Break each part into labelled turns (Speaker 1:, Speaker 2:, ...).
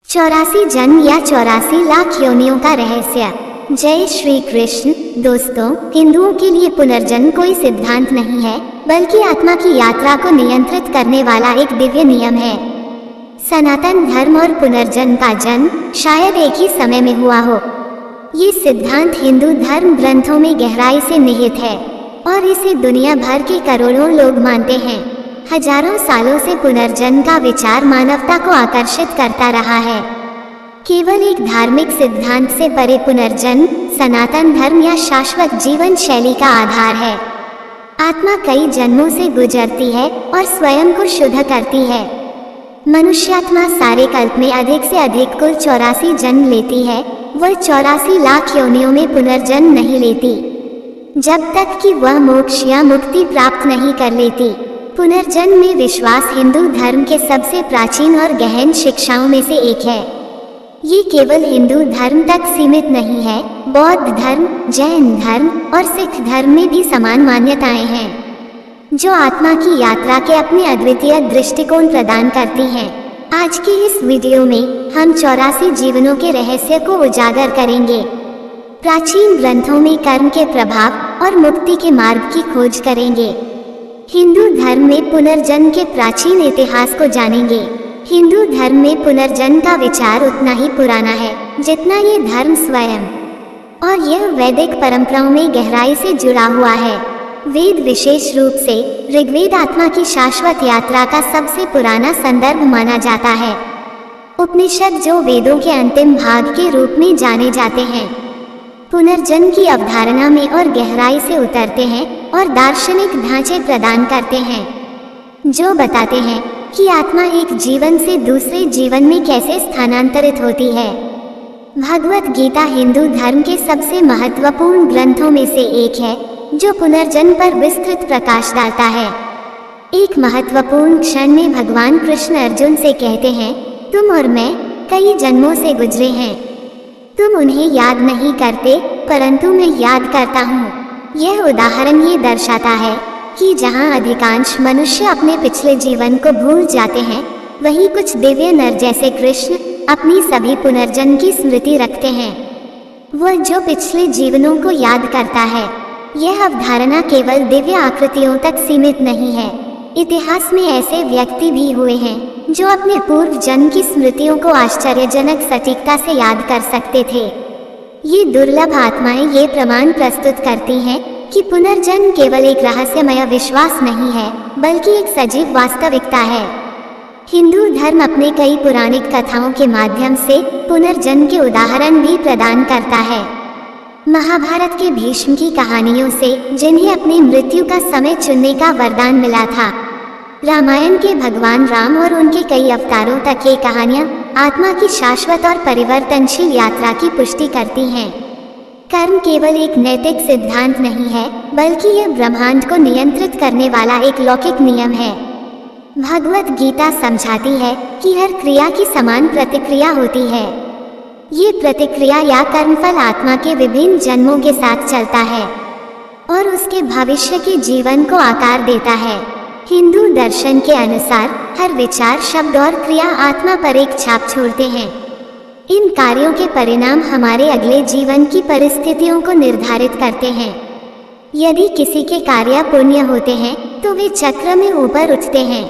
Speaker 1: 84 जन्म या 84 लाख योनियों का रहस्य। जय श्री कृष्ण। दोस्तों, हिंदुओं के लिए पुनर्जन्म कोई सिद्धांत नहीं है, बल्कि आत्मा की यात्रा को नियंत्रित करने वाला एक दिव्य नियम है। सनातन धर्म और पुनर्जन्म का जन्म शायद एक ही समय में हुआ हो। ये सिद्धांत हिंदू धर्म ग्रंथों में गहराई से निहित है और इसे दुनिया भर के करोड़ों लोग मानते हैं। हजारों सालों से पुनर्जन्म का विचार मानवता को आकर्षित करता रहा है। केवल एक धार्मिक सिद्धांत से परे पुनर्जन्म सनातन धर्म या शाश्वत जीवन शैली का आधार है। आत्मा कई जन्मों से गुजरती है और स्वयं को शुद्ध करती है। मनुष्यात्मा सारे कल्प में अधिक से अधिक कुल 84 जन्म लेती है। वह 84 लाख योनियों में पुनर्जन्म नहीं लेती, जब तक कि वह मोक्ष या मुक्ति प्राप्त नहीं कर लेती। पुनर्जन्म में विश्वास हिंदू धर्म के सबसे प्राचीन और गहन शिक्षाओं में से एक है। ये केवल हिंदू धर्म तक सीमित नहीं है, बौद्ध धर्म, जैन धर्म और सिख धर्म में भी समान मान्यताएं हैं, जो आत्मा की यात्रा के अपने अद्वितीय दृष्टिकोण प्रदान करती हैं। आज की इस वीडियो में हम 84 जीवनों के रहस्य को उजागर करेंगे। प्राचीन ग्रंथों में कर्म के प्रभाव और मुक्ति के मार्ग की खोज करेंगे। हिंदू धर्म में पुनर्जन्म के प्राचीन इतिहास को जानेंगे। हिंदू धर्म में पुनर्जन्म का विचार उतना ही पुराना है जितना ये धर्म स्वयं, और यह वैदिक परंपराओं में गहराई से जुड़ा हुआ है। वेद, विशेष रूप से ऋग्वेद, आत्मा की शाश्वत यात्रा का सबसे पुराना संदर्भ माना जाता है। उपनिषद, जो वेदों के अंतिम भाग के रूप में जाने जाते हैं, पुनर्जन्म की अवधारणा में और गहराई से उतरते हैं और दार्शनिक ढांचे प्रदान करते हैं, जो बताते हैं कि आत्मा एक जीवन से दूसरे जीवन में कैसे स्थानांतरित होती है। भगवत गीता हिंदू धर्म के सबसे महत्वपूर्ण ग्रंथों में से एक है, जो पुनर्जन्म पर विस्तृत प्रकाश डालता है। एक महत्वपूर्ण क्षण में भगवान कृष्ण अर्जुन से कहते हैं, तुम और मैं कई जन्मों से गुजरे हैं। तुम उन्हें याद नहीं करते, परंतु मैं याद करता हूँ। यह उदाहरण ये दर्शाता है कि जहाँ अधिकांश मनुष्य अपने पिछले जीवन को भूल जाते हैं, वहीं कुछ दिव्य नर जैसे कृष्ण अपनी सभी पुनर्जन्म की स्मृति रखते हैं। वह जो पिछले जीवनों को याद करता है। यह अवधारणा केवल दिव्य आकृतियों तक सीमित नहीं है। इतिहास में ऐसे व्यक्ति भी हुए हैं जो अपने पूर्व जन्म की स्मृतियों को आश्चर्यजनक सटीकता से याद कर सकते थे। ये दुर्लभ आत्माएं ये प्रमाण प्रस्तुत करती हैं कि पुनर्जन्म केवल एक रहस्यमय विश्वास नहीं है, बल्कि एक सजीव वास्तविकता है। हिंदू धर्म अपने कई पौराणिक कथाओं के माध्यम से पुनर्जन्म के उदाहरण भी प्रदान करता है। महाभारत के भीष्म की कहानियों से, जिन्हें अपनी मृत्यु का समय चुनने का वरदान मिला था, रामायण के भगवान राम और उनके कई अवतारों तक ये कहानियाँ आत्मा की शाश्वत और परिवर्तनशील यात्रा की पुष्टि करती हैं। कर्म केवल एक नैतिक सिद्धांत नहीं है, बल्कि यह ब्रह्मांड को नियंत्रित करने वाला एक लौकिक नियम है। भगवत गीता समझाती है कि हर क्रिया की समान प्रतिक्रिया होती है। ये प्रतिक्रिया या कर्मफल आत्मा के विभिन्न जन्मों के साथ चलता है और उसके भविष्य के जीवन को आकार देता है। हिंदू दर्शन के अनुसार हर विचार, शब्द और क्रिया आत्मा पर एक छाप छोड़ते हैं। इन कार्यों के परिणाम हमारे अगले जीवन की परिस्थितियों को निर्धारित करते हैं। यदि किसी के कार्य पुण्य होते हैं तो वे चक्र में ऊपर उठते हैं,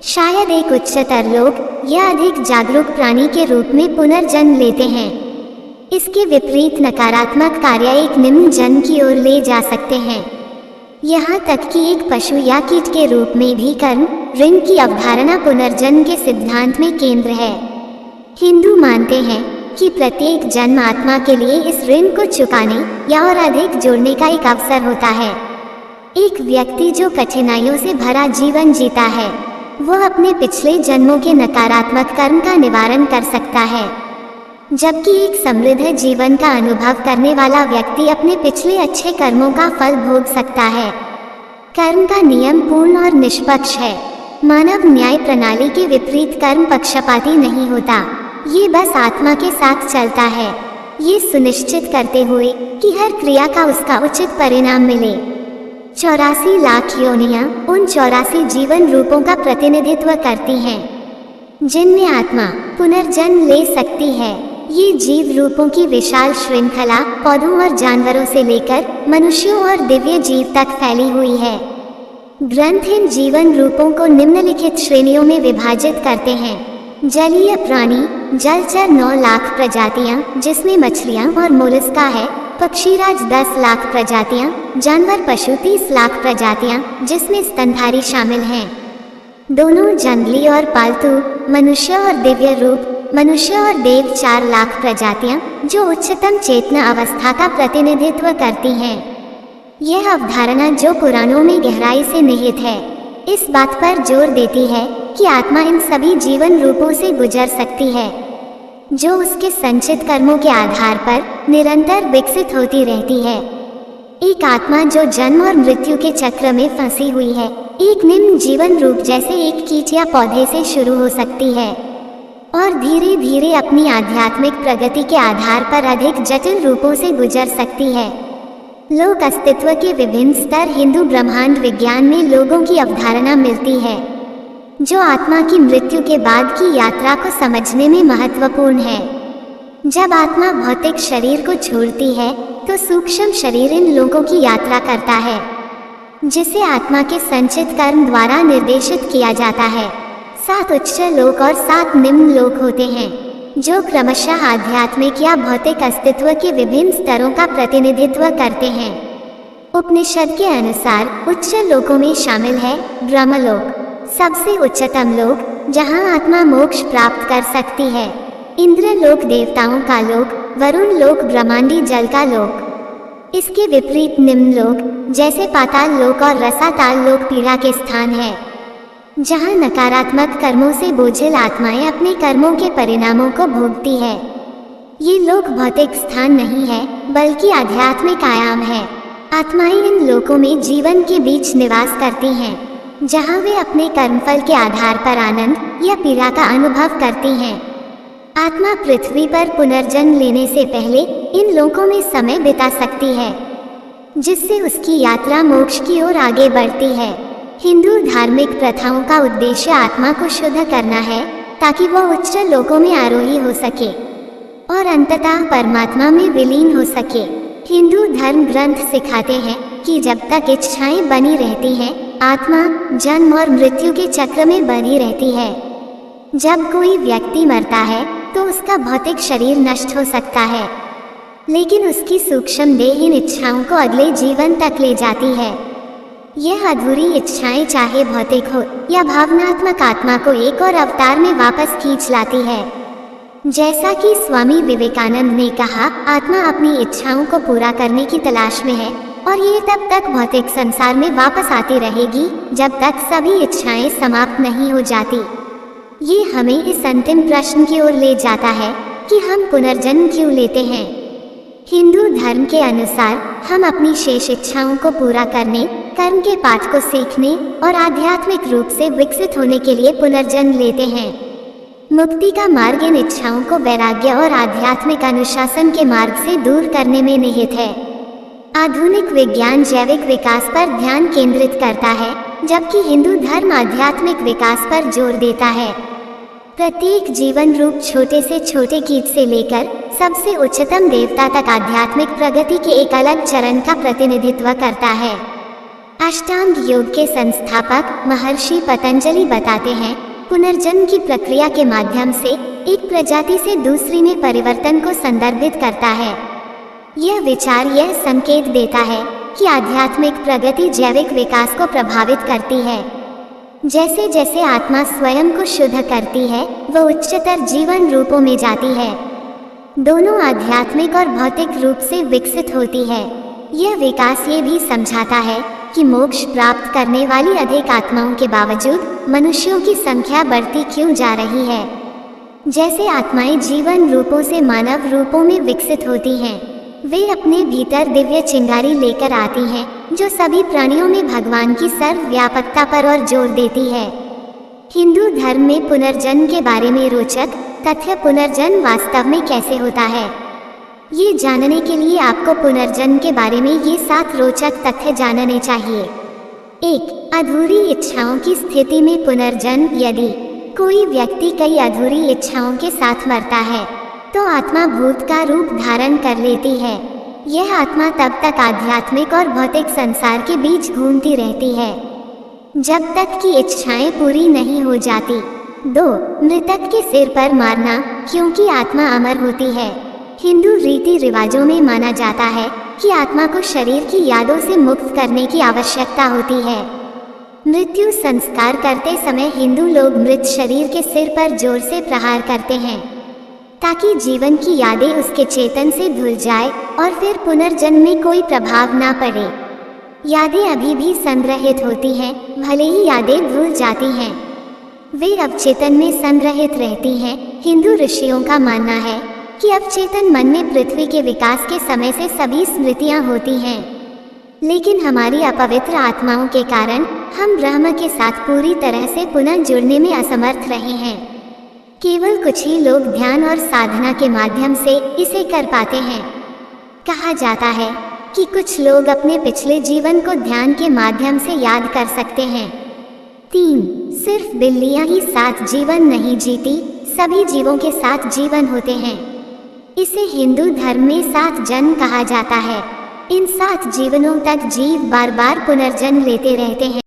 Speaker 1: शायद एक उच्चतर लोक या अधिक जागरूक प्राणी के रूप में पुनर्जन्म लेते हैं। इसके विपरीत नकारात्मक कार्य एक निम्न जन्म की ओर ले जा सकते हैं। यहाँ तक कि एक पशु या कीट के रूप में भी कर्म ऋण की अवधारणा पुनर्जन्म के सिद्धांत में केंद्र है। हिंदू मानते हैं कि प्रत्येक जन्म आत्मा के लिए इस ऋण को चुकाने या और अधिक जोड़ने का एक अवसर होता है। एक व्यक्ति जो कठिनाइयों से भरा जीवन जीता है, वह अपने पिछले जन्मों के नकारात्मक कर्म का निवारण कर सकता है, जबकि एक समृद्ध जीवन का अनुभव करने वाला व्यक्ति अपने पिछले अच्छे कर्मों का फल भोग सकता है। कर्म का नियम पूर्ण और निष्पक्ष है। मानव न्याय प्रणाली के विपरीत कर्म पक्षपाती नहीं होता। ये बस आत्मा के साथ चलता है, ये सुनिश्चित करते हुए कि हर क्रिया का उसका उचित परिणाम मिले। 84 लाख योनियां उन 84 जीवन रूपों का प्रतिनिधित्व करती हैं। जिनमें आत्मा पुनर्जन्म ले सकती है। ये जीव रूपों की विशाल श्रृंखला पौधों और जानवरों से लेकर मनुष्यों और दिव्य जीव तक फैली हुई है। ग्रंथ इन जीवन रूपों को निम्नलिखित श्रेणियों में विभाजित करते हैं। जलीय प्राणी, जलचर 9 लाख प्रजातियां, जिसमें मछलियां और मोलस्का है। पक्षीराज 10 लाख प्रजातियां, जानवर पशु 30 लाख प्रजातियां, जिसमें स्तनधारी शामिल हैं। दोनों जंगली और पालतू, मनुष्य और दिव्य रूप, मनुष्य और देव 4 लाख प्रजातियां, जो उच्चतम चेतना अवस्था का प्रतिनिधित्व करती हैं। यह अवधारणा जो पुराणों में गहराई से निहित है, इस बात पर जोर देती है कि आत्मा इन सभी जीवन रूपों से गुजर सकती है, जो उसके संचित कर्मों के आधार पर निरंतर विकसित होती रहती है। एक आत्मा जो जन्म और मृत्यु के चक्र में फंसी हुई है, एक निम्न जीवन रूप जैसे एक कीट या पौधे से शुरू हो सकती है और धीरे धीरे अपनी आध्यात्मिक प्रगति के आधार पर अधिक जटिल रूपों से गुजर सकती है। लोक अस्तित्व के विभिन्न स्तर हिंदू ब्रह्मांड विज्ञान में लोगों की अवधारणा मिलती है, जो आत्मा की मृत्यु के बाद की यात्रा को समझने में महत्वपूर्ण है। जब आत्मा भौतिक शरीर को छोड़ती है तो सूक्ष्म शरीर इन लोगों की यात्रा करता है, जिसे आत्मा के संचित कर्म द्वारा निर्देशित किया जाता है। 7 उच्च लोक और 7 निम्न लोक होते हैं, जो क्रमशः आध्यात्मिक या भौतिक अस्तित्व के विभिन्न स्तरों का प्रतिनिधित्व करते हैं। उपनिषद के अनुसार उच्च लोकों में शामिल है ब्रह्मलोक, सबसे उच्चतम लोक, जहां आत्मा मोक्ष प्राप्त कर सकती है। इंद्रलोक देवताओं का लोक, वरुण लोक ब्रह्मांडी जल का लोक। इसके विपरीत निम्न लोक जैसे पाताल लोक और रसाताल लोक पीड़ा के स्थान है, जहां नकारात्मक कर्मों से बोझिल आत्माएं अपने कर्मों के परिणामों को भोगती है। ये लोक भौतिक स्थान नहीं है, बल्कि आध्यात्मिक आयाम है। आत्माएं इन लोकों में जीवन के बीच निवास करती हैं, जहां वे अपने कर्मफल के आधार पर आनंद या पीड़ा का अनुभव करती हैं। आत्मा पृथ्वी पर पुनर्जन्म लेने से पहले इन लोकों में समय बिता सकती है, जिससे उसकी यात्रा मोक्ष की ओर आगे बढ़ती है। हिंदू धार्मिक प्रथाओं का उद्देश्य आत्मा को शुद्ध करना है, ताकि वह उच्च लोकों में आरोही हो सके और अंततः परमात्मा में विलीन हो सके। हिंदू धर्म ग्रंथ सिखाते हैं कि जब तक इच्छाएं बनी रहती हैं, आत्मा जन्म और मृत्यु के चक्र में बनी रहती है। जब कोई व्यक्ति मरता है तो उसका भौतिक शरीर नष्ट हो सकता है, लेकिन उसकी सूक्ष्म देह इन इच्छाओं को अगले जीवन तक ले जाती है। यह अधूरी इच्छाएं चाहे भौतिक हो या भावनात्मक, आत्मा को एक और अवतार में वापस खींच लाती है। जैसा कि स्वामी विवेकानंद ने कहा, आत्मा अपनी इच्छाओं को पूरा करने की तलाश में है और ये तब तक भौतिक संसार में वापस आती रहेगी जब तक सभी इच्छाएं समाप्त नहीं हो जाती। ये हमें इस अंतिम प्रश्न की ओर ले जाता है कि हम पुनर्जन्म क्यों लेते हैं। हिंदू धर्म के अनुसार हम अपनी शेष इच्छाओं को पूरा करने, कर्म के पाठ को सीखने और आध्यात्मिक रूप से विकसित होने के लिए पुनर्जन्म लेते हैं। मुक्ति का मार्ग इन इच्छाओं को वैराग्य और आध्यात्मिक अनुशासन के मार्ग से दूर करने में निहित है। आधुनिक विज्ञान जैविक विकास पर ध्यान केंद्रित करता है, जबकि हिंदू धर्म आध्यात्मिक विकास पर जोर देता है। प्रत्येक जीवन रूप छोटे से छोटे कीट से लेकर सबसे उच्चतम देवता तक आध्यात्मिक प्रगति के एक अलग चरण का प्रतिनिधित्व करता है। अष्टांग योग के संस्थापक महर्षि पतंजलि बताते हैं, पुनर्जन्म की प्रक्रिया के माध्यम से एक प्रजाति से दूसरी में परिवर्तन को संदर्भित करता है। यह विचार यह संकेत देता है कि आध्यात्मिक प्रगति जैविक विकास को प्रभावित करती है। जैसे जैसे आत्मा स्वयं को शुद्ध करती है, वह उच्चतर जीवन रूपों में जाती है। दोनों आध्यात्मिक और भौतिक रूप से विकसित होती है। यह विकास ये भी समझाता है कि मोक्ष प्राप्त करने वाली अधिक आत्माओं के बावजूद मनुष्यों की संख्या बढ़ती क्यों जा रही है। जैसे आत्माएं जीवन रूपों से मानव रूपों में विकसित होती हैं, वे अपने भीतर दिव्य चिंगारी लेकर आती हैं, जो सभी प्राणियों में भगवान की सर्वव्यापकता पर और जोर देती है। हिंदू धर्म में पुनर्जन्म के बारे में रोचक तथ्य, पुनर्जन्म वास्तव में कैसे होता है, ये जानने के लिए आपको पुनर्जन्म के बारे में ये 7 रोचक तथ्य जानने चाहिए। 1. अधूरी इच्छाओं की स्थिति में पुनर्जन्म। यदि कोई व्यक्ति कई अधूरी इच्छाओं के साथ मरता है तो आत्मा भूत का रूप धारण कर लेती है। यह आत्मा तब तक आध्यात्मिक और भौतिक संसार के बीच घूमती रहती है जब तक कि इच्छाएं पूरी नहीं हो जाती। 2. मृतक के सिर पर मारना, क्योंकि आत्मा अमर होती है। हिंदू रीति रिवाजों में माना जाता है कि आत्मा को शरीर की यादों से मुक्त करने की आवश्यकता होती है। मृत्यु संस्कार करते समय हिंदू लोग मृत शरीर के सिर पर जोर से प्रहार करते हैं ताकि जीवन की यादें उसके चेतन से धुल जाए और फिर पुनर्जन्म में कोई प्रभाव ना पड़े। यादें अभी भी संग्रहित होती हैं, भले ही यादें भूल जाती हैं, वे अवचेतन में संग्रहित रहती हैं। हिंदू ऋषियों का मानना है कि अवचेतन मन में पृथ्वी के विकास के समय से सभी स्मृतियां होती हैं, लेकिन हमारी अपवित्र आत्माओं के कारण हम ब्रह्म के साथ पूरी तरह से पुनः जुड़ने में असमर्थ रहे हैं। केवल कुछ ही लोग ध्यान और साधना के माध्यम से इसे कर पाते हैं। कहा जाता है कि कुछ लोग अपने पिछले जीवन को ध्यान के माध्यम से याद कर सकते हैं। 3. सिर्फ बिल्लियां ही 7 जीवन नहीं जीती, सभी जीवों के 7 जीवन होते हैं। इसे हिंदू धर्म में 7 जन्म कहा जाता है। इन 7 जीवनों तक जीव बार बार पुनर्जन्म लेते रहते हैं।